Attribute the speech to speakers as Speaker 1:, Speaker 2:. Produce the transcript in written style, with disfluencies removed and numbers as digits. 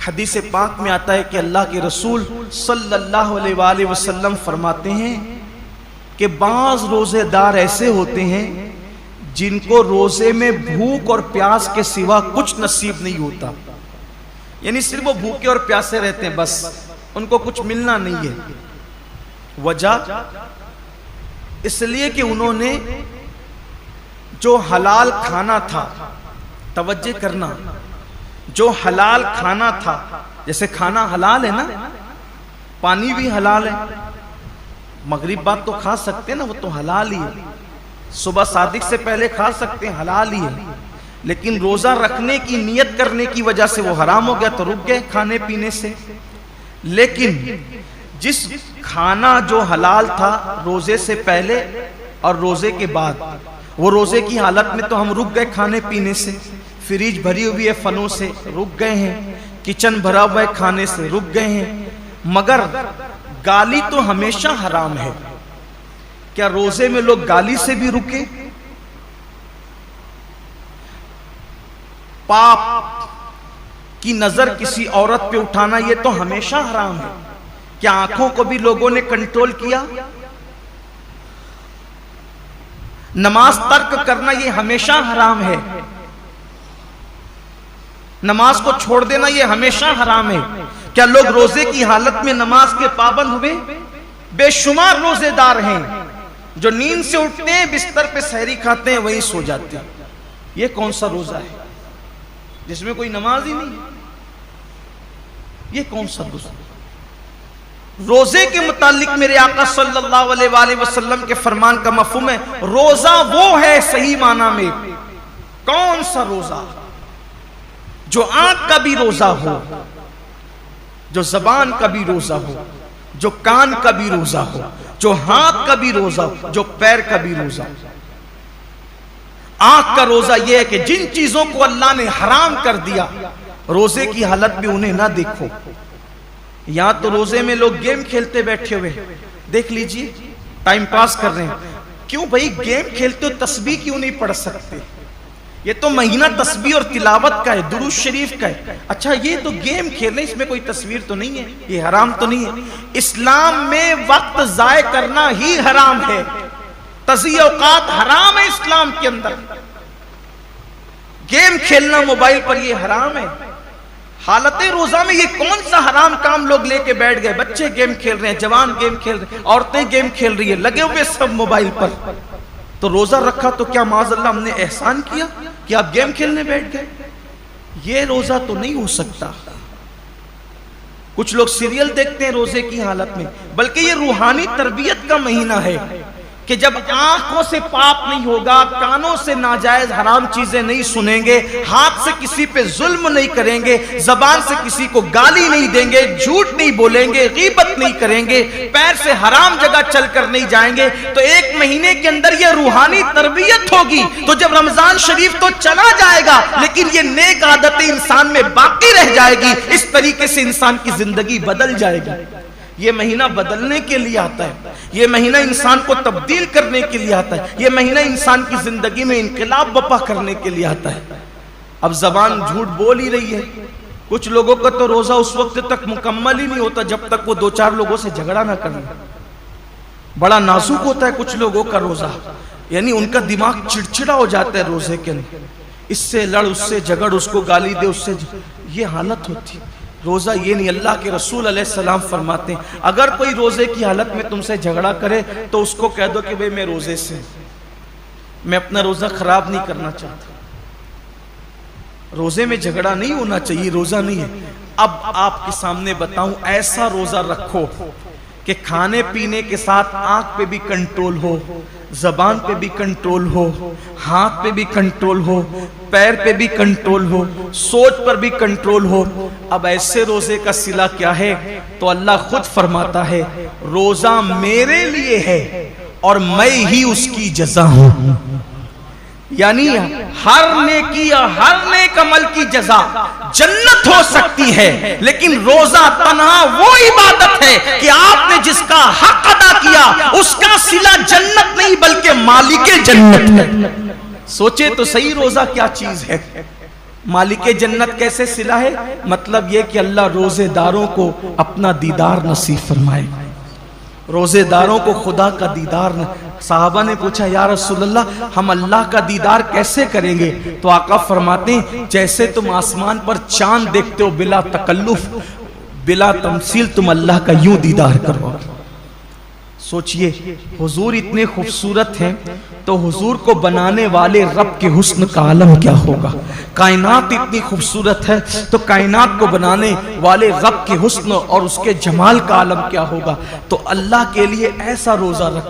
Speaker 1: हदीस पाक में आता है कि अल्लाह के रसूल सल्लल्लाहु अलैहि वसल्लम फरमाते हैं कि बाज़ रोज़ेदार ऐसे होते हैं जिनको रोज़े में भूख और प्यास के सिवा कुछ नसीब नहीं होता, यानी सिर्फ वो भूखे और प्यासे रहते हैं, बस उनको कुछ मिलना नहीं है। वजह इसलिए कि उन्होंने जो हलाल खाना था, तवज्जो करना, जो हलाल खाना था, जैसे खाना हलाल है ना, पानी भी हलाल है, मगरिब बाद तो खा सकते हैं ना, वो तो हलाल ही है, सुबह सादिक से पहले खा सकते हैं, हलाल ही है, लेकिन रोजा रखने की नियत करने की वजह से वो हराम हो गया तो रुक गए खाने पीने से। लेकिन जिस खाना जो हलाल था रोजे से पहले और रोजे के बाद, वो रोजे की हालत में तो हम रुक गए खाने पीने से, फ्रिज भरी हुई है फलों से, रुक गए हैं, किचन भरा हुआ है खाने से, रुक गए हैं, मगर गाली तो हमेशा हराम है। क्या रोजे में लोग गाली से भी रुके? पाप की नजर किसी औरत पे उठाना ये तो हमेशा हराम है। क्या आंखों को भी लोगों ने कंट्रोल किया? नमाज तर्क करना ये हमेशा हराम है, नमाज को छोड़ देना ये हमेशा हराम है। क्या लोग रोजे की हालत में नमाज के पाबंद हुए? बेशुमार रोजेदार हैं जो नींद से उठते हैं, बिस्तर पे सहरी खाते हैं, वहीं सो जाते हैं। ये कौन सा रोजा है जिसमें कोई नमाज ही नहीं? ये कौन सा रोजा? रोजे के मुतालिक मेरे आका सल्लल्लाहु अलैहि वसल्लम के फरमान का मफहूम है, रोजा वो है सही माना में। कौन सा रोजा? जो आंख का भी रोजा हो, जो जबान का भी रोजा हो, जो कान का भी रोजा हो, जो हाथ का भी रोजा हो, जो पैर का भी रोजा हो। आंख का रोजा यह है कि जिन चीजों को अल्लाह ने हराम कर दिया, रोजे की हालत में उन्हें ना देखो। यहां तो रोजे में लोग गेम खेलते बैठे हुए, देख लीजिए, टाइम पास कर रहे हैं। क्यों भाई गेम खेलते हो, तस्बीह क्यों नहीं पढ़ सकते? ये तो महीना तस्बीह और तिलावत का है, दुरूद शरीफ का है। अच्छा ये तो गेम खेल रहे, इसमें कोई तस्वीर तो नहीं है, ये हराम तो नहीं है। इस्लाम में वक्त जाय करना ही हराम है, तज़ीया औकात हराम है इस्लाम के अंदर। गेम खेलना मोबाइल पर ये हराम है। हालत रोजा में ये कौन सा हराम काम लोग लेके बैठ गए? बच्चे गेम खेल रहे हैं, जवान गेम खेल रहे हैं, औरतें गेम खेल रही है, लगे हुए सब मोबाइल पर। तो रोजा रखा तो क्या माज़अल्लाह हमने एहसान किया कि आप गेम खेलने बैठ गए? ये रोजा तो नहीं हो सकता। कुछ लोग सीरियल देखते हैं रोजे की हालत में, बल्कि ये रूहानी तरबियत का महीना है कि जब आंखों से पाप नहीं होगा, कानों से नाजायज हराम चीजें नहीं सुनेंगे, हाथ से किसी पे जुल्म नहीं करेंगे, जबान से किसी को गाली नहीं देंगे, झूठ नहीं बोलेंगे, गीबत नहीं करेंगे, पैर से हराम जगह चलकर नहीं जाएंगे, तो एक महीने के अंदर ये रूहानी तरबियत होगी। तो जब रमजान शरीफ तो चला जाएगा, लेकिन ये नेक आदतें इंसान में बाकी रह जाएगी। इस तरीके से इंसान की जिंदगी बदल जाएगी। ये महीना बदलने के लिए आता है, ये महीना इंसान को तब्दील करने के लिए आता है, ये महीना इंसान की जिंदगी में इनकलाब बपा करने के लिए आता है। अब जबान झूठ बोल ही रही है। कुछ लोगों का तो रोजा उस वक्त तक मुकम्मल ही नहीं होता जब तक वो दो चार लोगों से झगड़ा ना कर ले। बड़ा नाजुक होता है कुछ लोगों का रोजा, यानी उनका दिमाग चिड़चिड़ा हो जाता है रोजे के अंदर, इससे लड़, उससे झगड़, उसको गाली दे, उससे ये हालत होती है। रोजा ये नहीं। अल्लाह के रसूल अलैहिस्सलाम फरमाते हैं, अगर कोई रोजे की हालत में तुमसे झगड़ा करे तो उसको कह दो कि भाई मैं रोजे से, मैं अपना रोजा खराब नहीं करना चाहता। रोजे में झगड़ा नहीं होना चाहिए, रोजा नहीं है। अब आपके सामने बताऊं, ऐसा रोजा रखो कि खाने पीने के साथ आंख पे भी कंट्रोल हो, जबान पे भी कंट्रोल हो, हाथ पे भी कंट्रोल हो, पैर पे भी कंट्रोल हो, सोच पर भी कंट्रोल हो। अब ऐसे रोजे का सिला क्या है? तो अल्लाह खुद फरमाता है, रोजा मेरे लिए है और मैं ही उसकी जज़ा हूं। यानी हर नेकी या हर नेक अमल की जज़ा जन्नत हो सकती है, लेकिन रोजा तन्हा वो इबादत है कि आपने जिसका हक अदा किया उसका सिला जन्नत नहीं बल्कि मालिके जन्नत है। सोचे तो सही रोजा क्या चीज है। मालिक जन्नत कैसे सिला है? मतलब ये कि अल्लाह रोजेदारों को अपना दीदार नसीब फरमाए, रोजेदारों को खुदा का दीदार साहबा ने पूछा या रसूलल्लाह हम अल्लाह का दीदार कैसे करेंगे? तो आका फरमाते हैं जैसे तुम आसमान पर चांद देखते हो बिला तकल्लुफ बिला तमसील, तुम अल्लाह का यूं दीदार करो। सोचिए हुजूर इतने खूबसूरत हैं तो हुजूर को बनाने वाले रब के हुस्न का आलम क्या होगा। कायनात इतनी खूबसूरत है तो कायनात को बनाने वाले रब के हुस्न और उसके जमाल का आलम क्या होगा। तो अल्लाह के लिए ऐसा रोजा रखो